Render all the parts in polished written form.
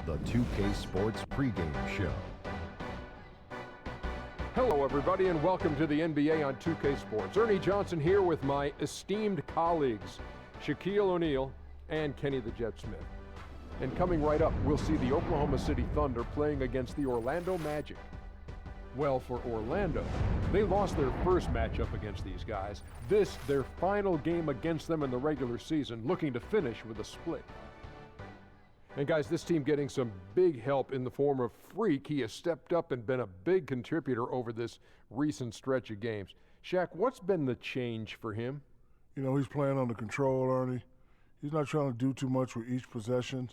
the 2K Sports pregame show. Hello, everybody, and welcome to the NBA on 2K Sports. Ernie Johnson here with my esteemed colleagues, Shaquille O'Neal and Kenny the Jet Smith. And coming right up, we'll see the Oklahoma City Thunder playing against the Orlando Magic. Well, for Orlando, they lost their first matchup against these guys. This, their final game against them in the regular season, looking to finish with a split. And guys, this team getting some big help in the form of Freak. He has stepped up and been a big contributor over this recent stretch of games. Shaq, what's been the change for him? You know, he's playing under control, Ernie. He's not trying to do too much with each possession.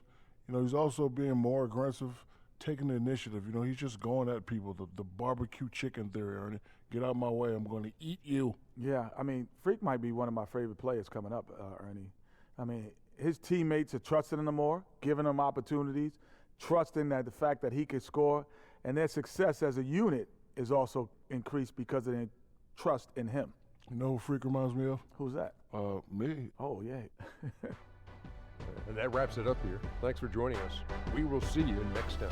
You know, he's also being more aggressive, taking the initiative. You know, he's just going at people. The barbecue chicken theory, Ernie. Get out of my way. I'm going to eat you. Yeah, I mean, Freak might be one of my favorite players coming up, Ernie. I mean, his teammates are trusting him more, giving him opportunities, trusting that the fact that he can score, and their success as a unit is also increased because of their trust in him. You know who Freak reminds me of? Who's that? Me. Oh, yeah. And that wraps it up here. Thanks for joining us. We will see you next time.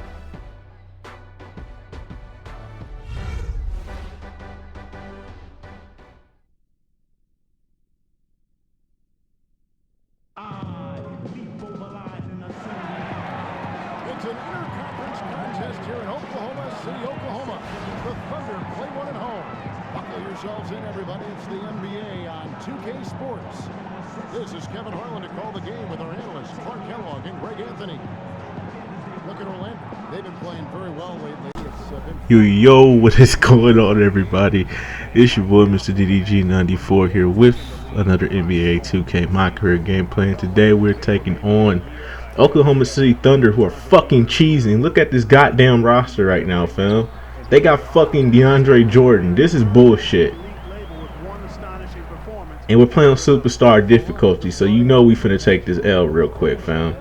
It's an interconference contest here in Oklahoma City, Oklahoma. The Thunder play one at home. Buckle yourselves in, everybody. It's the NBA on 2K Sports. This is Kevin Harlan to call the game with our analysts, Clark Kellogg and Greg Anthony. Look at Orlando. They've been playing very well lately. Yo, what is going on, everybody? It's your boy, Mr. DDG94 here with another NBA 2K MyCareer gameplay. And today we're taking on Oklahoma City Thunder, who are fucking cheesing. Look at this goddamn roster right now, fam. They got fucking DeAndre Jordan. This is bullshit. And we're playing on superstar difficulty, so you know we finna take this L real quick, fam.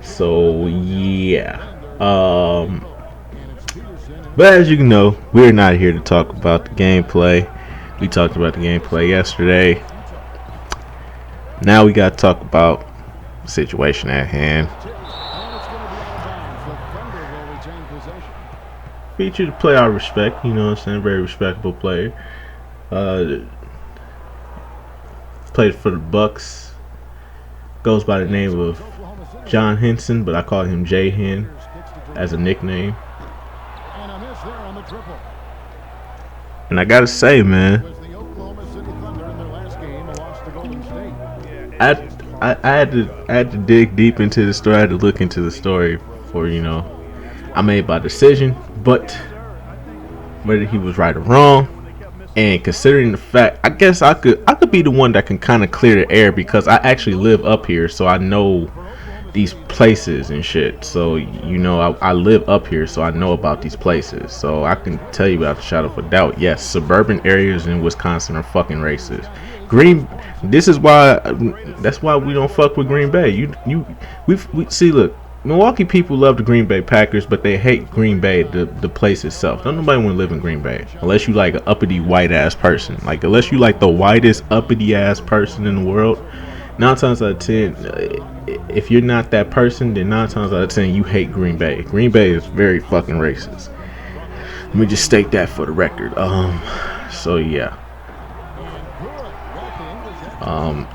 So yeah. But as you know, we're not here to talk about the gameplay. We talked about the gameplay yesterday. Now we gotta talk about the situation at hand. Feature the player I respect, you know what I'm saying? Very respectable player. Played for the Bucks. Goes by the name of John Henson, but I call him J Hen as a nickname. And I gotta say, man, I had to dig deep into the story. I had to look into the story for, you know, I made my decision, but whether he was right or wrong, and considering the fact, I guess I could be the one that can kind of clear the air because I actually live up here, so I know these places and shit. So, you know, I live up here, so I know about these places. So I can tell you without a shadow of a doubt, yes, suburban areas in Wisconsin are fucking racist. That's why we don't fuck with Green Bay. We see, look, Milwaukee people love the Green Bay Packers, but they hate Green Bay, the place itself. Don't nobody want to live in Green Bay unless you like an uppity white ass person. Like, unless you like the whitest uppity ass person in the world. 9 times out of 10, if you're not that person, then 9 times out of 10 you hate Green Bay. Green Bay is very fucking racist. Let me just state that for the record. So yeah.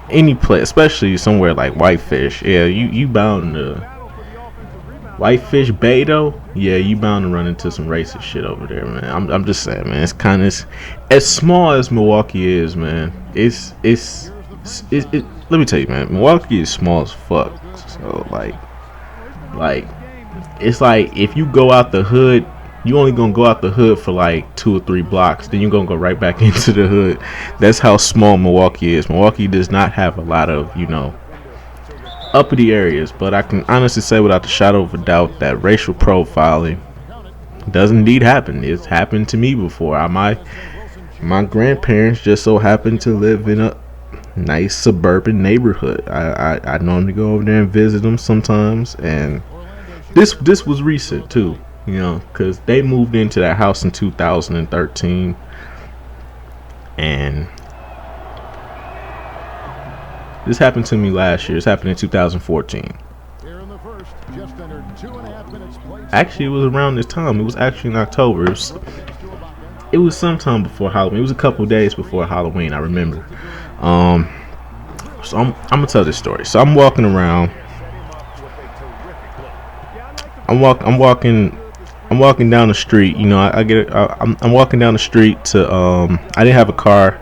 Any place, especially somewhere like Whitefish, yeah, you bound to Whitefish Bay though. Yeah, you bound to run into some racist shit over there, man. I'm just saying, man. It's kind of as small as Milwaukee is, man. It's let me tell you, man. Milwaukee is small as fuck. So like it's like if you go out the hood, you only gonna go out the hood for like 2 or 3 blocks, then you're gonna go right back into the hood. That's how small Milwaukee is. Milwaukee does not have a lot of, you know, uppity areas, but I can honestly say without a shadow of a doubt that racial profiling does indeed happen. It's happened to me before. My grandparents just so happened to live in a nice suburban neighborhood. I normally go over there and visit them sometimes, and this was recent too, you know, because they moved into that house in 2013, and this happened to me last year. This happened in 2014. Actually, it was around this time. It was actually in October. It was sometime before Halloween. It was a couple days before Halloween, I remember. So I'm gonna tell this story. So I'm walking around. I'm walking down the street. You know, I'm walking down the street to I didn't have a car.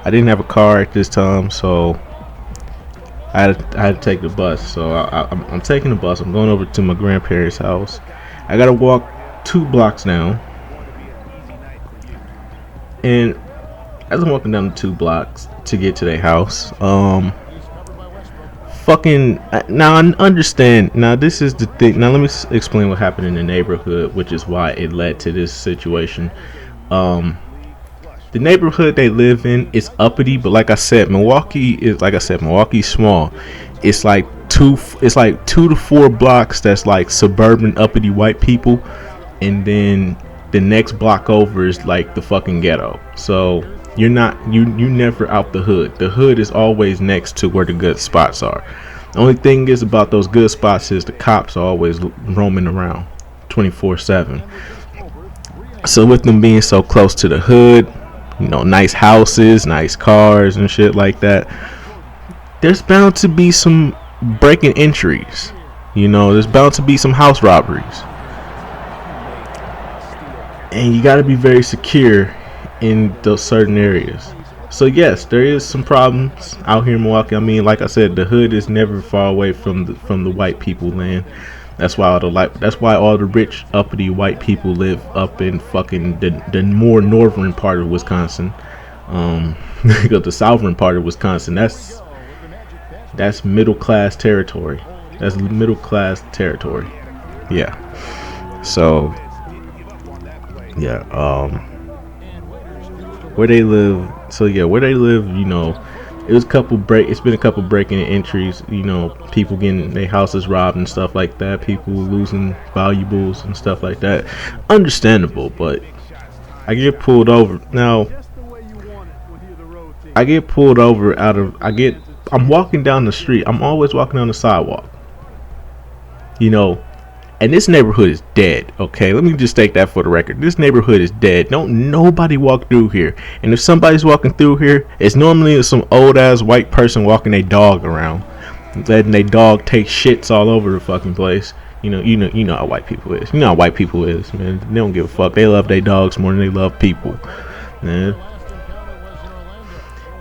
I didn't have a car at this time, so I had to take the bus. So I'm taking the bus. I'm going over to my grandparents' house. I gotta walk 2 blocks down, and as I'm walking down the 2 blocks to get to their house, now I understand. Now this is the thing. Now let me explain what happened in the neighborhood, which is why it led to this situation. The neighborhood they live in is uppity, but like I said, Milwaukee's small. It's like 2 to 4 blocks that's like suburban uppity white people, and then the next block over is like the fucking ghetto. So you never out the hood. The hood is always next to where the good spots are. The only thing is about those good spots is the cops are always roaming around 24/7. So with them being so close to the hood, you know, nice houses, nice cars and shit like that, there's bound to be some breaking entries. You know, there's bound to be some house robberies. And you got to be very secure in those certain areas. So yes, there is some problems out here in Milwaukee. I mean, like I said, the hood is never far away from the white people land. That's why all the rich uppity white people live up in fucking the more northern part of Wisconsin. Because the southern part of Wisconsin, that's middle class territory. That's middle class territory. Yeah. So yeah, where they live, you know, it's been a couple breaking entries, you know, people getting their houses robbed and stuff like that, people losing valuables and stuff like that. Understandable, but I get pulled over. Now, I'm walking down the street. I'm always walking on the sidewalk. You know, and this neighborhood is dead, okay? Let me just state that for the record. This neighborhood is dead. Don't nobody walk through here. And if somebody's walking through here, it's normally some old-ass white person walking their dog around, letting their dog take shits all over the fucking place. You know how white people is. You know how white people is, man. They don't give a fuck. They love their dogs more than they love people, man.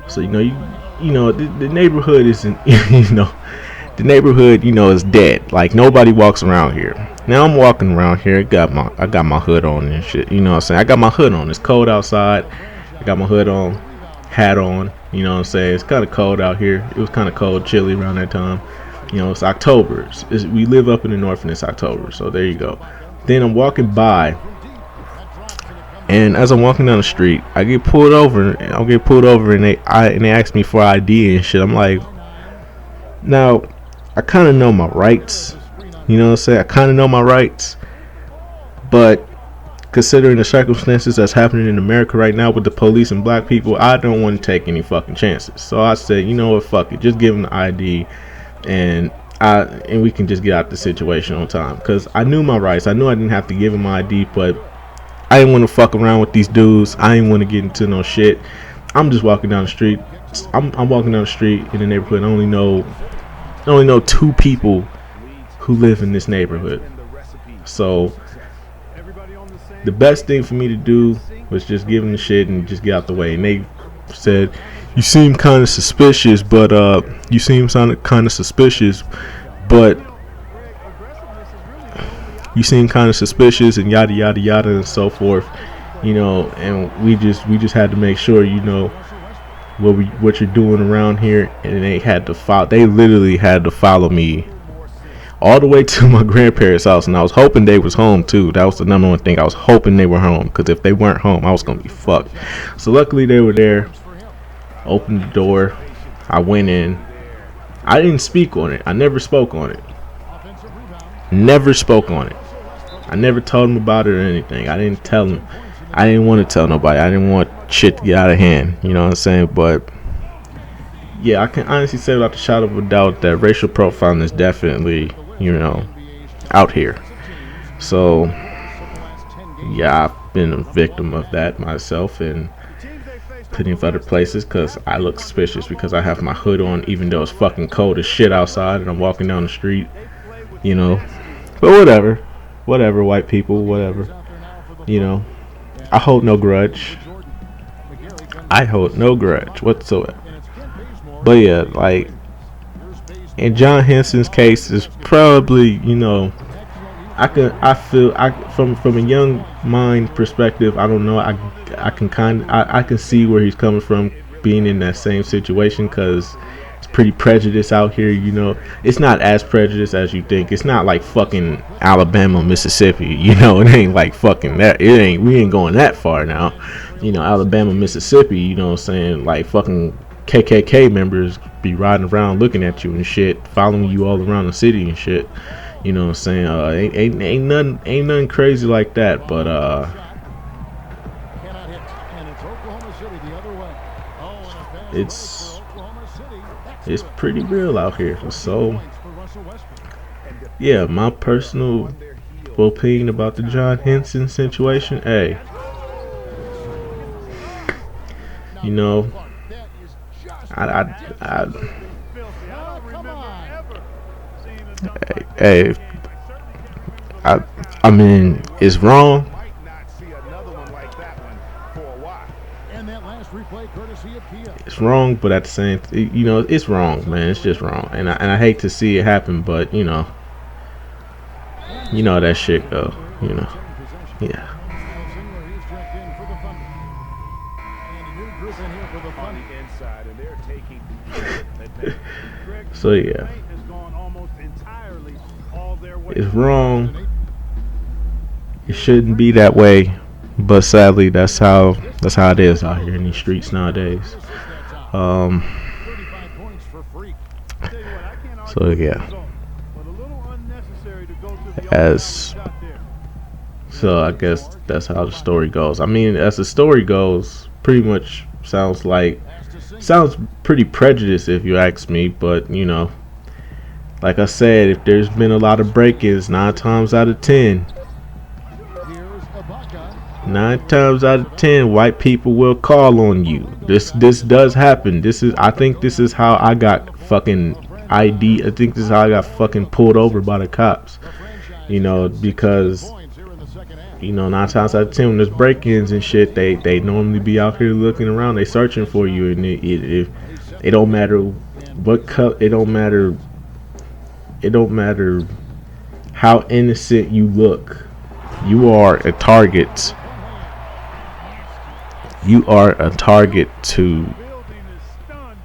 So, you know, the neighborhood isn't, the neighborhood, is dead. Like, nobody walks around here. Now I'm walking around here. I got my hood on and shit. You know what I'm saying? I got my hood on. It's cold outside. I got my hood on, hat on. You know what I'm saying? It's kind of cold out here. It was kind of cold, chilly around that time. You know, it's October. We live up in the north and it's October. So there you go. Then I'm walking by, and as I'm walking down the street, I get pulled over. And they ask me for ID and shit. I'm like, now, I kind of know my rights. You know what I'm saying? I kind of know my rights. But considering the circumstances that's happening in America right now with the police and black people, I don't want to take any fucking chances. So I said, you know what, fuck it. Just give them the ID and we can just get out the situation on time. Because I knew my rights. I knew I didn't have to give them my ID, but I didn't want to fuck around with these dudes. I didn't want to get into no shit. I'm just walking down the street. I'm walking down the street in the neighborhood. I only know 2 people who live in this neighborhood. So the best thing for me to do was just give them the shit and just get out the way. And they said, you seem kind of suspicious, but and yada yada yada and so forth, and we just had to make sure, what you're doing around here. And they literally had to follow me all the way to my grandparents' house, and I was hoping they was home too. That was the number one thing. I was hoping they were home, because if they weren't home, I was gonna be fucked. So luckily they were there. Opened the door. I went in. I didn't speak on it. I never spoke on it. Never spoke on it. I never told them about it or anything. I didn't tell them. I didn't want to tell nobody. I didn't want shit to get out of hand. You know what I'm saying? But yeah, I can honestly say without a shadow of a doubt that racial profiling is definitely, out here. So, yeah, I've been a victim of that myself and plenty of other places because I look suspicious because I have my hood on even though it's fucking cold as shit outside and I'm walking down the street, But whatever, white people, whatever, I hold no grudge. I hold no grudge whatsoever. But yeah, like in John Henson's case, is probably from a young mind perspective, I don't know. I can see where he's coming from, being in that same situation because it's pretty prejudiced out here. It's not as prejudiced as you think. It's not like fucking Alabama, Mississippi. It ain't like fucking that. We ain't going that far now. Alabama, Mississippi. You know what I'm saying? Like fucking KKK members be riding around looking at you and shit, following you all around the city and shit. You know what I'm saying? Ain't nothing crazy like that, but it's pretty real out here. So yeah, my personal opinion about the John Henson situation, hey, I mean, it's wrong. It's wrong, but at the same, it's wrong, man. It's just wrong, and I hate to see it happen, but that shit go, yeah. So yeah, it's wrong. It shouldn't be that way, but sadly, that's how it is out here in these streets nowadays. So yeah, so I guess that's how the story goes. I mean, as the story goes, pretty much sounds pretty prejudiced if you ask me, but like I said, if there's been a lot of break-ins, 9 times out of 10, white people will call on you. This does happen. I think this is how I got fucking ID. I think this is how I got fucking pulled over by the cops. Because 9 times out of 10 when there's break-ins and shit, they normally be out here looking around. They searching for you, and it don't matter what color. It don't matter how innocent you look. You are a target. You are a target to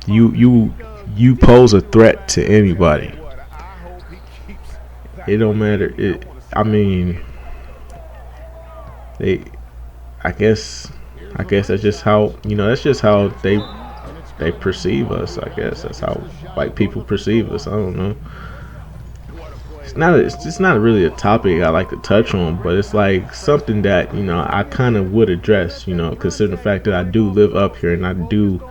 you pose a threat to anybody. It don't matter. I guess that's just how they perceive us. I guess that's how white people perceive us. I don't know. It's just not really a topic I like to touch on, but it's like something that I kind of would address, considering the fact that I do live up here and I do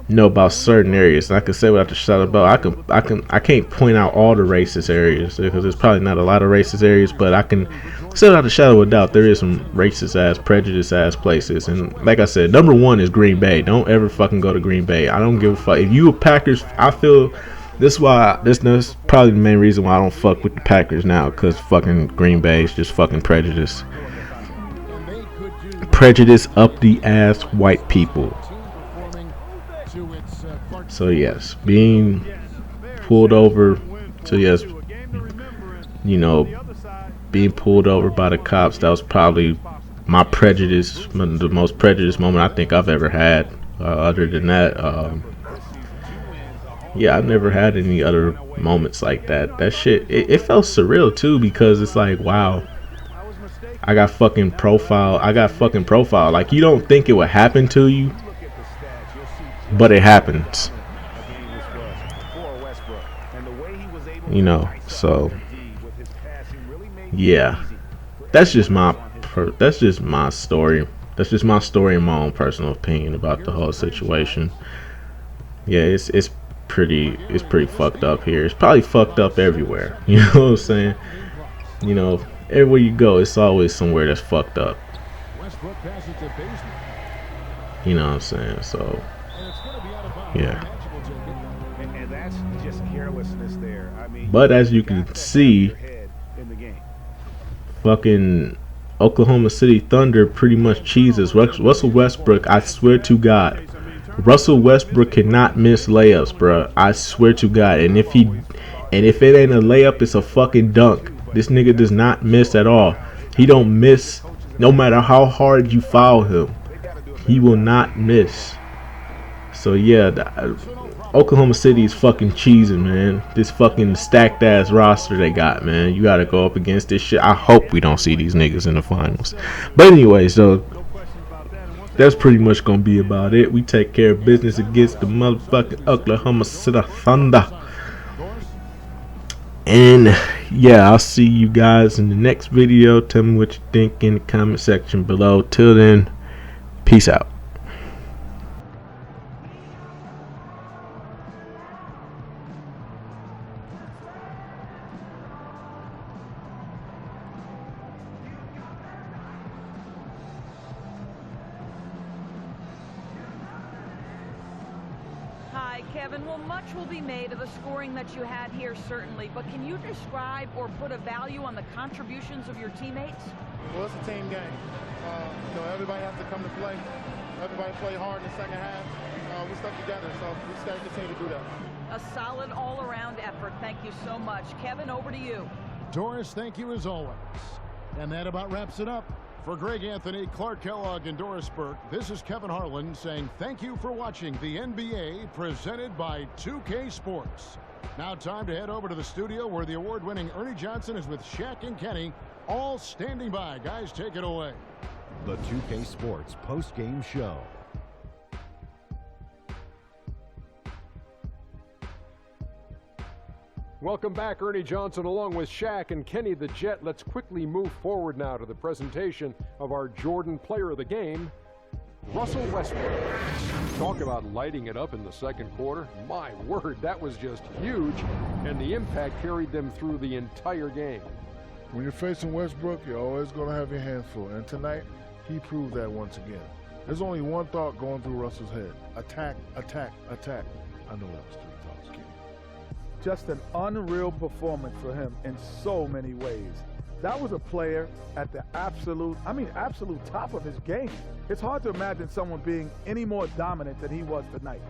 know about certain areas. And I can say without the shadow of a doubt, I can't point out all the racist areas because there's probably not a lot of racist areas, but I can say without the shadow of a doubt there is some racist ass, prejudiced ass places. And like I said, number one is Green Bay. Don't ever fucking go to Green Bay. I don't give a fuck if you a Packers. I feel. This is probably the main reason why I don't fuck with the Packers now, because fucking Green Bay is just fucking prejudice. Prejudice up the ass white people. So yes, being pulled over. So yes, being pulled over by the cops. That was probably my prejudice, the most prejudiced moment I think I've ever had. Other than that, yeah, I've never had any other moments like that. That shit, it felt surreal too, because it's like, wow, I got fucking profile. Like, you don't think it would happen to you, but it happens. So yeah, that's just my story. That's just my story and my own personal opinion about the whole situation. Yeah, it's pretty fucked up here. It's probably fucked up everywhere. You know what I'm saying? You know, everywhere you go, it's always somewhere that's fucked up. You know what I'm saying? So, yeah. And that's just carelessness there. I mean, but as you can see, fucking Oklahoma City Thunder pretty much cheeses. Russell Westbrook, I swear to God, Russell Westbrook cannot miss layups, bro. I swear to God. And if it ain't a layup, it's a fucking dunk. This nigga does not miss at all. He don't miss no matter how hard you foul him. He will not miss. So yeah, Oklahoma City is fucking cheesing, man. This fucking stacked ass roster they got, man. You gotta go up against this shit. I hope we don't see these niggas in the finals. But anyway, so that's pretty much gonna be about it. We take care of business against the motherfucking Oklahoma City Thunder. And yeah, I'll see you guys in the next video. Tell me what you think in the comment section below. Till then, peace out. Hi, Kevin. Well, much will be made of the scoring that you had here, certainly, but can you describe or put a value on the contributions of your teammates? Well, it's a team game. Everybody has to come to play. Everybody play hard in the second half. We stuck together, so we just got to continue to do that. A solid all-around effort. Thank you so much. Kevin, over to you. Doris, thank you as always. And that about wraps it up. For Greg Anthony, Clark Kellogg, and Doris Burke, this is Kevin Harlan saying thank you for watching the NBA presented by 2K Sports. Now time to head over to the studio where the award-winning Ernie Johnson is with Shaq and Kenny, all standing by. Guys, take it away. The 2K Sports post-game show. Welcome back, Ernie Johnson along with Shaq and Kenny the Jet. Let's quickly move forward now to the presentation of our Jordan Player of the Game, Russell Westbrook. Talk about lighting it up in the second quarter. My word, that was just huge, and the impact carried them through the entire game. When you're facing Westbrook, you're always going to have your hands full. And tonight, he proved that once again. There's only one thought going through Russell's head. Attack, attack, attack. I know that was 3 thoughts, Kenny. Just an unreal performance for him in so many ways. That was a player at the absolute top of his game. It's hard to imagine someone being any more dominant than he was tonight.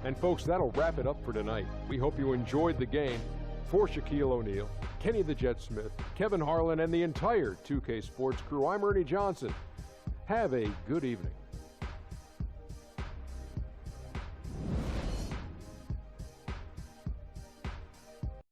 And folks, that'll wrap it up for tonight. We hope you enjoyed the game. For Shaquille O'Neal, Kenny the Jet Smith, Kevin Harlan, and the entire 2K Sports crew, I'm Ernie Johnson. Have a good evening.